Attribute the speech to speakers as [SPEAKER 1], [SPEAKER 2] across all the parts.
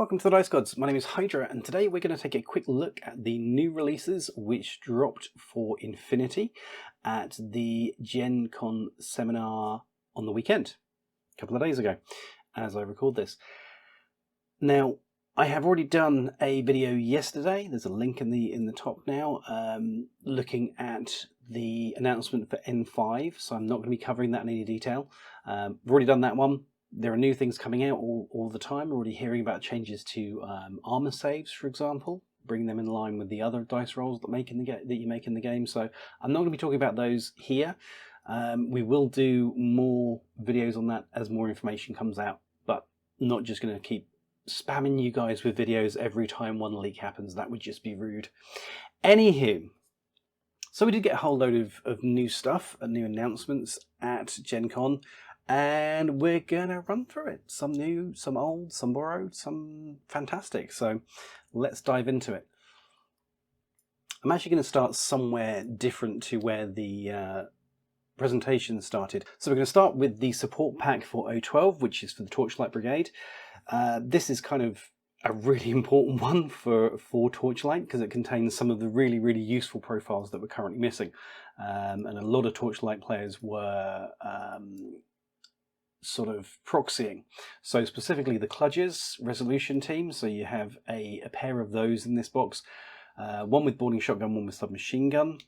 [SPEAKER 1] Welcome to the Dice Gods. My name is Hydra, and today we're going to take a quick look at the new releases which dropped for Infinity at the GenCon seminar on the weekend, a couple of days ago, as I record this. Now, I have already done a video yesterday. There's a link in the top now, looking at the announcement for N5. So I'm not going to be covering that in any detail. I've already done that one. There are new things coming out all the time. We're already hearing about changes to armor saves, for example, bringing them in line with the other dice rolls that you make in the game. So I'm not going to be talking about those here. We will do more videos on that as more information comes out, but not just going to keep spamming you guys with videos every time one leak happens. That would just be rude. Anywho, so we did get a whole load of new stuff and new announcements at GenCon. And we're going to run through it. Some new, some old, some borrowed, some fantastic. So let's dive into it. I'm actually going to start somewhere different to where the presentation started. So we're going to start with the support pack for O12, which is for the Torchlight Brigade. This is kind of a really important one for Torchlight because it contains some of the really, really useful profiles that we're currently missing. And a lot of Torchlight players were sort of proxying. So specifically the Kludges resolution team. So you have a pair of those in this box. One with boarding shotgun, one with submachine gun.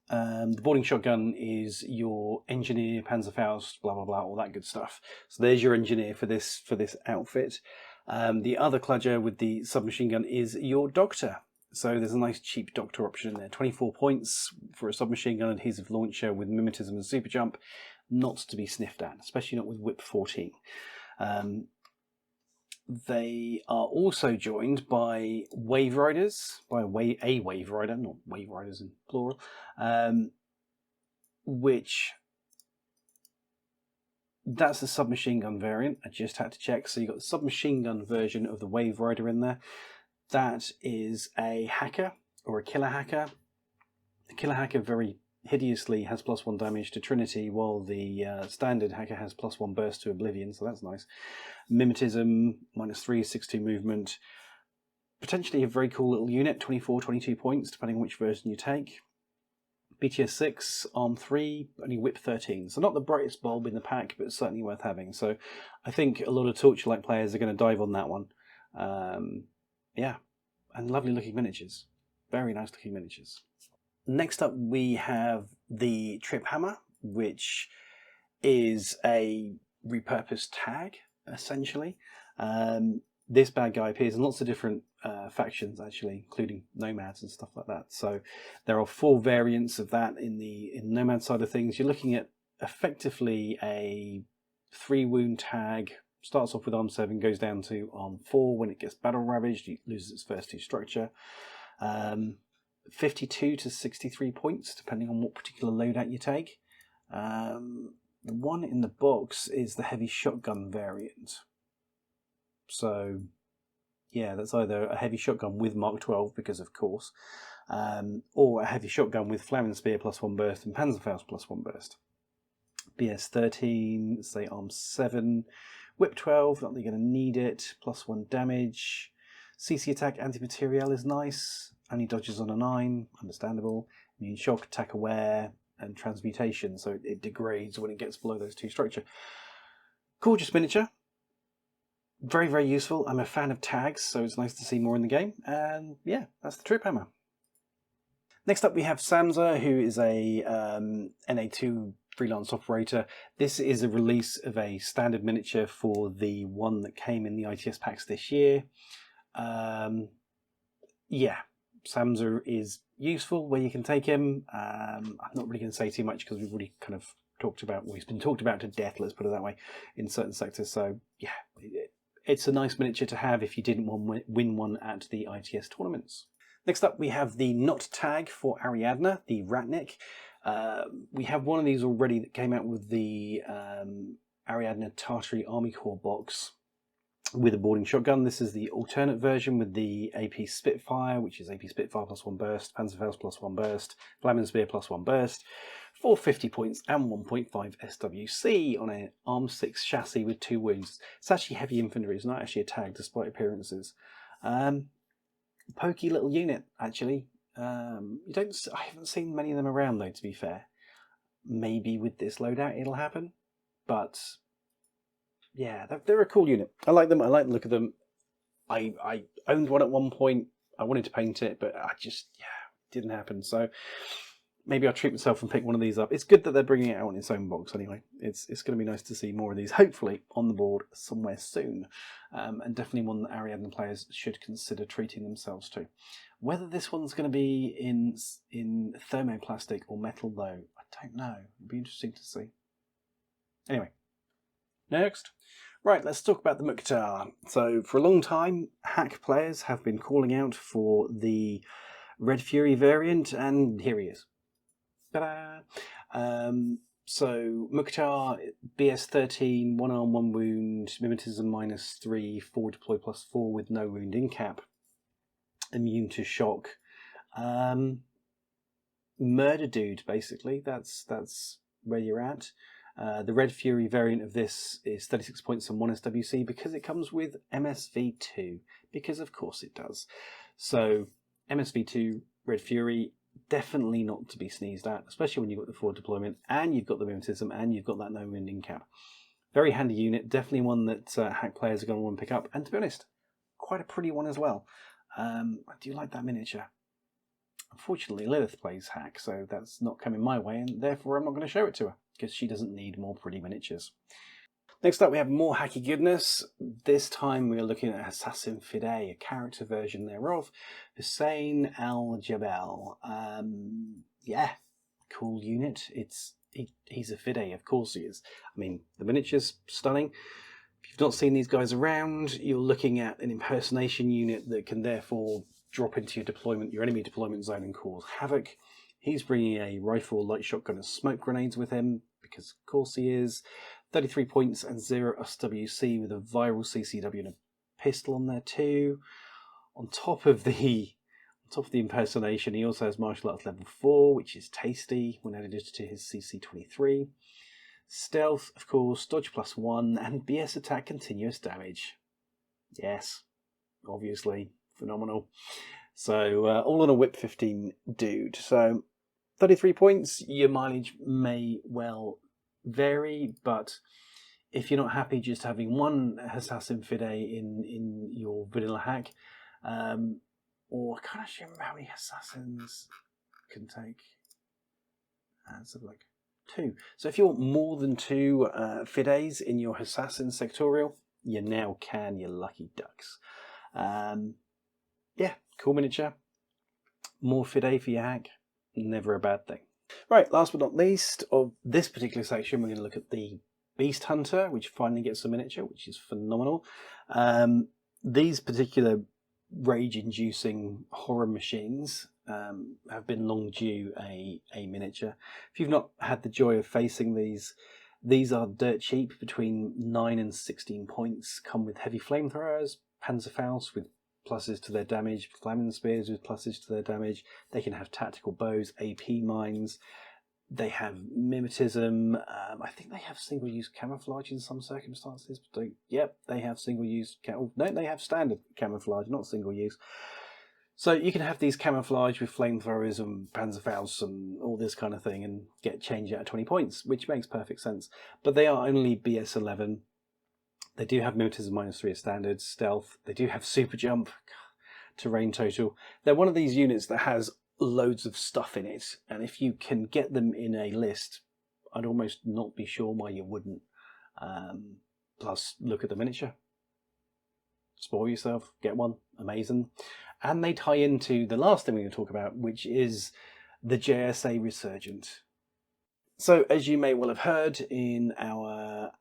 [SPEAKER 1] The boarding shotgun is your engineer, Panzerfaust, blah blah blah, all that good stuff. So there's your engineer for this outfit. The other Kludger with the submachine gun is your doctor. So there's a nice cheap doctor option in there. 24 points for a submachine gun adhesive launcher with mimetism and super jump. Not to be sniffed at, especially not with Whip 14. They are also joined by Wave Riders, a Wave Rider, not Wave Riders in plural, which that's the submachine gun variant. I just had to check. So you've got the submachine gun version of the Wave Rider in there. That is a hacker or a killer hacker. The killer hacker very hideously has +1 damage to Trinity, while the standard hacker has +1 burst to Oblivion, so that's nice. Mimetism, -3, 6-2 movement. Potentially a very cool little unit, 24, 22 points, depending on which version you take. BTS 6, Arm 3, only Whip 13. So not the brightest bulb in the pack, but certainly worth having. So I think a lot of Torchlight players are going to dive on that one. Yeah, and lovely looking miniatures. Very nice looking miniatures. Next up, we have the Triphammer, which is a repurposed tag, essentially. This bad guy appears in lots of different factions, actually, including Nomads and stuff like that. So there are 4 variants of that in the Nomad side of things. You're looking at effectively a 3-wound tag. Starts off with Arm 7, goes down to Arm 4. When it gets battle ravaged, it loses its first 2 structure. 52 to 63 points, depending on what particular loadout you take. The one in the box is the heavy shotgun variant. So, yeah, that's either a heavy shotgun with Mark 12, because of course, or a heavy shotgun with Flaming Spear +1 burst and Panzerfaust +1 burst. BS 13, say Arm 7, Whip 12, not that you're going to need it, +1 damage. CC attack anti-material is nice. Only dodges on a 9, understandable. Immune shock, attack aware, and transmutation, so it degrades when it gets below those 2 structure. Gorgeous miniature. Very, very useful. I'm a fan of tags, so it's nice to see more in the game. And yeah, that's the Triphammer. Next up, we have Samsa, who is a NA2 freelance operator. This is a release of a standard miniature for the one that came in the ITS packs this year. Yeah. Samsa is useful where you can take him. I'm not really going to say too much because we've already kind of talked about, well, he's been talked about to death, let's put it that way, in certain sectors. So yeah, it's a nice miniature to have if you didn't win one at the ITS tournaments. Next up, we have the Not tag for Ariadna, the Ratnik. We have one of these already that came out with the Ariadna Tartary Army Corps box with a boarding shotgun. This is the alternate version with the AP Spitfire, which is AP Spitfire +1 burst, Panzerfaust +1 burst, Flaming Spear +1 burst, 450 points and 1.5 SWC on an Arm 6 chassis with 2 wounds. It's actually heavy infantry, it's not actually a tag despite appearances. Pokey little unit, actually. I haven't seen many of them around though, to be fair. Maybe with this loadout it'll happen, but yeah, they're a cool unit. I like them, I like the look of them. I owned one at one point, I wanted to paint it, but I just, didn't happen. So maybe I'll treat myself and pick one of these up. It's good that they're bringing it out in its own box anyway. It's going to be nice to see more of these, hopefully, on the board somewhere soon. And definitely one that Ariadne players should consider treating themselves to. Whether this one's going to be in thermoplastic or metal, though, I don't know. It'll be interesting to see. Anyway, next. Right, let's talk about the Mukhtar. So, for a long time, hack players have been calling out for the Red Fury variant, and here he is. Ta-da! So, Mukhtar, BS13, 1 arm, 1 wound, mimetism -3, forward deploy +4 with no wound in cap, immune to shock. Murder dude, basically. That's where you're at. The Red Fury variant of this is 36 points and 1 SWC because it comes with MSV2, because of course it does. So MSV2 Red Fury, definitely not to be sneezed at, especially when you've got the forward deployment and you've got the mimetism and you've got that no wounding cap. Very handy unit, definitely one that hack players are going to want to pick up, and to be honest, quite a pretty one as well. I do like that miniature. Unfortunately, Lilith plays hack, so that's not coming my way, and therefore I'm not going to show it to her, because she doesn't need more pretty miniatures. Next up, we have more hacky goodness. This time we're looking at Assassin Fidei, a character version thereof, Hussein Al-Djabel. Yeah, cool unit. He's a Fidei, of course he is. I mean, the miniature's stunning. If you've not seen these guys around, you're looking at an impersonation unit that can therefore drop into your enemy deployment zone and cause havoc. He's bringing a rifle, light shotgun and smoke grenades with him, because of course he is. 33 points and 0 SWC with a viral CCW and a pistol on there too. On top of the impersonation, he also has martial arts level 4, which is tasty when added to his CC23. Stealth, of course, dodge +1, and BS attack continuous damage. Yes, obviously, phenomenal. So, all on a whip 15 dude. So, 33 points, your mileage may well vary, but if you're not happy just having one Assassin Fidei in your vanilla hack, or I can't actually remember how many Assassins can take. So like 2. So if you want more than 2 Fideis in your Assassin sectorial, you now can, you lucky ducks. Yeah, cool miniature. More Fidei for your hack, never a bad thing. Right, last but not least of this particular section, we're going to look at the Beast Hunter, which finally gets a miniature, which is phenomenal. These particular rage-inducing horror machines have been long due a miniature. If you've not had the joy of facing these are dirt cheap, between 9 and 16 points, come with heavy flamethrowers, Panzerfaust with pluses to their damage, flaming spears with pluses to their damage. They can have tactical bows, AP mines. They have mimetism. I think they have single-use camouflage in some circumstances. But they have single-use. No, they have standard camouflage, not single-use. So you can have these camouflage with flamethrowers and Panzerfaust and all this kind of thing, and get change out of 20 points, which makes perfect sense. But they are only BS 11. They do have mimetism -3 as standard, stealth. They do have super jump, terrain total. They're one of these units that has loads of stuff in it, and if you can get them in a list, I'd almost not be sure why you wouldn't. Plus, look at the miniature. Spoil yourself, get one, amazing. And they tie into the last thing we're going to talk about, which is the JSA Resurgent. So, as you may well have heard in our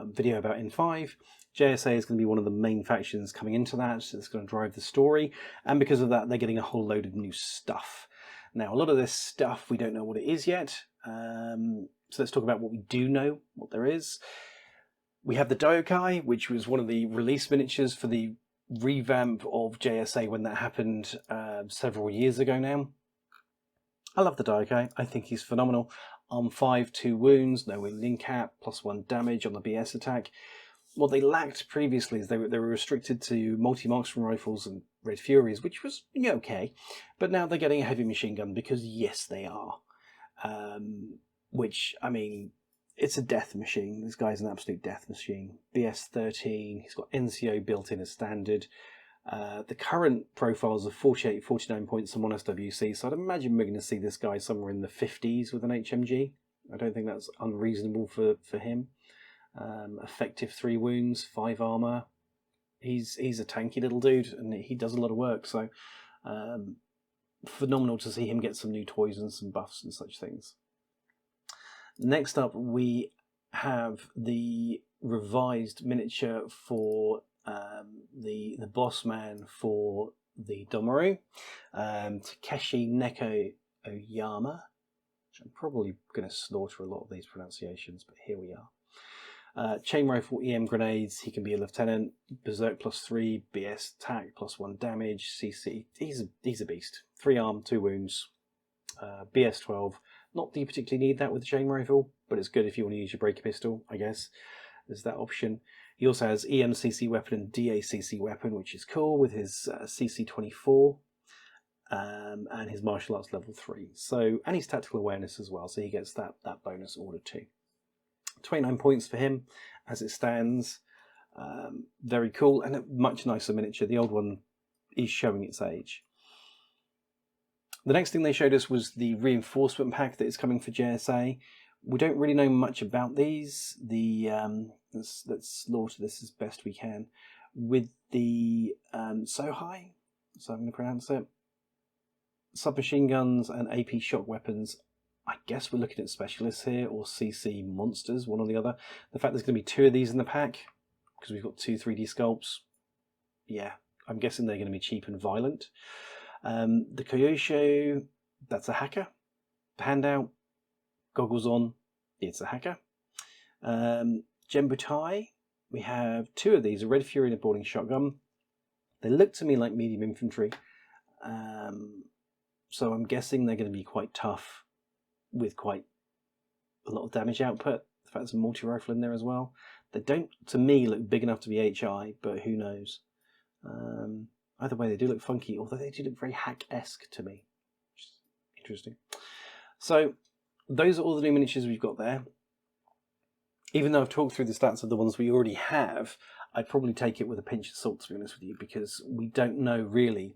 [SPEAKER 1] video about N5, JSA is going to be one of the main factions coming into that. So it's going to drive the story, and because of that, they're getting a whole load of new stuff. Now, a lot of this stuff, we don't know what it is yet. So let's talk about what we do know, what there is. We have the Dyokai, which was one of the release miniatures for the revamp of JSA when that happened several years ago now. I love the Dyokai. I think he's phenomenal. Arm 5, 2 wounds, no wounding cap, +1 damage on the BS attack. What they lacked previously is they were restricted to multi-marksman rifles and Red Furies, which was okay. But now they're getting a heavy machine gun because, yes, they are. Which, I mean, it's a death machine. This guy's an absolute death machine. BS 13, he's got NCO built in as standard. The current profiles are 48, 49 points on 1 SWC, so I'd imagine we're going to see this guy somewhere in the 50s with an HMG. I don't think that's unreasonable for him. Effective 3 wounds, 5 armor. He's a tanky little dude, and he does a lot of work, so phenomenal to see him get some new toys and some buffs and such things. Next up, we have the revised miniature for the boss man for the Domaru, Takeshi Neko Oyama, which I'm probably going to slaughter a lot of these pronunciations, but here we are. Chain rifle, EM grenades, he can be a lieutenant, berserk +3, BS attack +1 damage, CC, he's a beast. 3 arm, 2 wounds, BS 12. Not that you particularly need that with the chain rifle, but it's good if you want to use your breaker pistol, I guess. There's that option. He also has EMCC weapon and DACC weapon, which is cool, with his CC 24 and his martial arts level 3. So, and his tactical awareness as well, so he gets that bonus order too. 29 points for him as it stands. Very cool, and a much nicer miniature. The old one is showing its age. The next thing they showed us was the reinforcement pack that is coming for JSA. We don't really know much about these. Let's slaughter this as best we can. With the Sohai, so I'm going to pronounce it, submachine guns and AP shock weapons. I guess we're looking at specialists here, or CC monsters, one or the other. The fact there's going to be 2 of these in the pack, because we've got 2 3D sculpts, yeah, I'm guessing they're going to be cheap and violent. The Kyosho, that's a hacker. The handout, goggles on, it's a hacker. Genbutai, we have 2 of these, a Red Fury and a boarding shotgun. They look to me like medium infantry, so I'm guessing they're going to be quite tough with quite a lot of damage output. The fact there's a multi-rifle in there as well. They don't, to me, look big enough to be HI, but who knows. Either way, they do look funky, although they do look very hack-esque to me, which is interesting. So, those are all the new miniatures we've got there. Even though I've talked through the stats of the ones we already have, I'd probably take it with a pinch of salt, to be honest with you, because we don't know really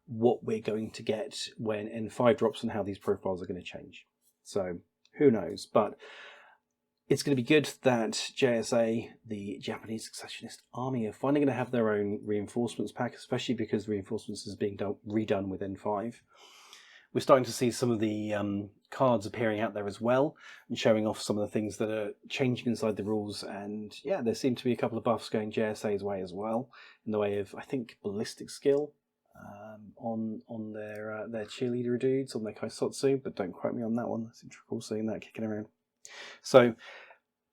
[SPEAKER 1] what we're going to get when N5 drops and how these profiles are going to change. So, who knows? But it's going to be good that JSA, the Japanese Successionist Army, are finally going to have their own reinforcements pack, especially because reinforcements is being redone with N5. We're starting to see some of the cards appearing out there as well, and showing off some of the things that are changing inside the rules. And yeah, there seem to be a couple of buffs going JSA's way as well, in the way of, I think, ballistic skill on their cheerleader dudes, on their Kaisotsu, but don't quote me on that one. I seem to recall seeing that kicking around. So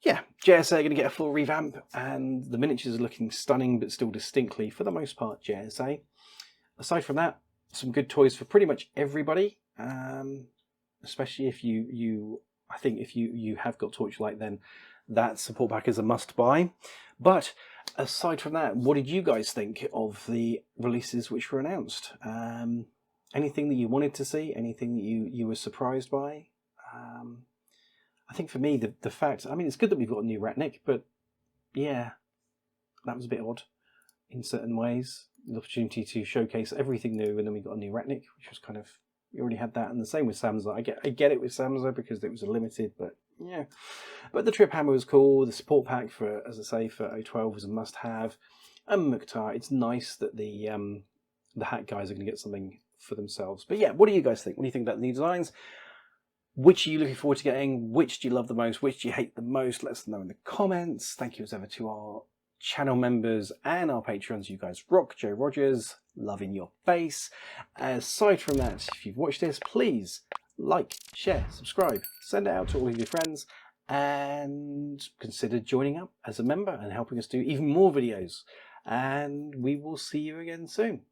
[SPEAKER 1] yeah, JSA are going to get a full revamp, and the miniatures are looking stunning, but still distinctly, for the most part, JSA. Aside from that, some good toys for pretty much everybody, especially if I think if you have got Torchlight, then that support pack is a must buy. But aside from that, what did you guys think of the releases which were announced? Anything that you wanted to see? Anything that you were surprised by? I think for me, the fact, I mean, it's good that we've got a new Ratnik, but yeah, that was a bit odd in certain ways. The opportunity to showcase everything new, and then we got a new Ratnik, which was kind of, we already had that, and the same with Samsa. I get it with Samsa because it was a limited, but yeah. But the Triphammer was cool. The support pack for, as I say, for O12 was a must-have. And Mukhtar, it's nice that the hack guys are going to get something for themselves. But yeah, what do you guys think? What do you think about the new designs? Which are you looking forward to getting? Which do you love the most? Which do you hate the most? Let us know in the comments. Thank you as ever to our channel members and our patrons. You guys rock. Joe Rogers, love in your face. Aside from that, if you've watched this, please like, share, subscribe, send it out to all of your friends, and consider joining up as a member and helping us do even more videos. And we will see you again soon.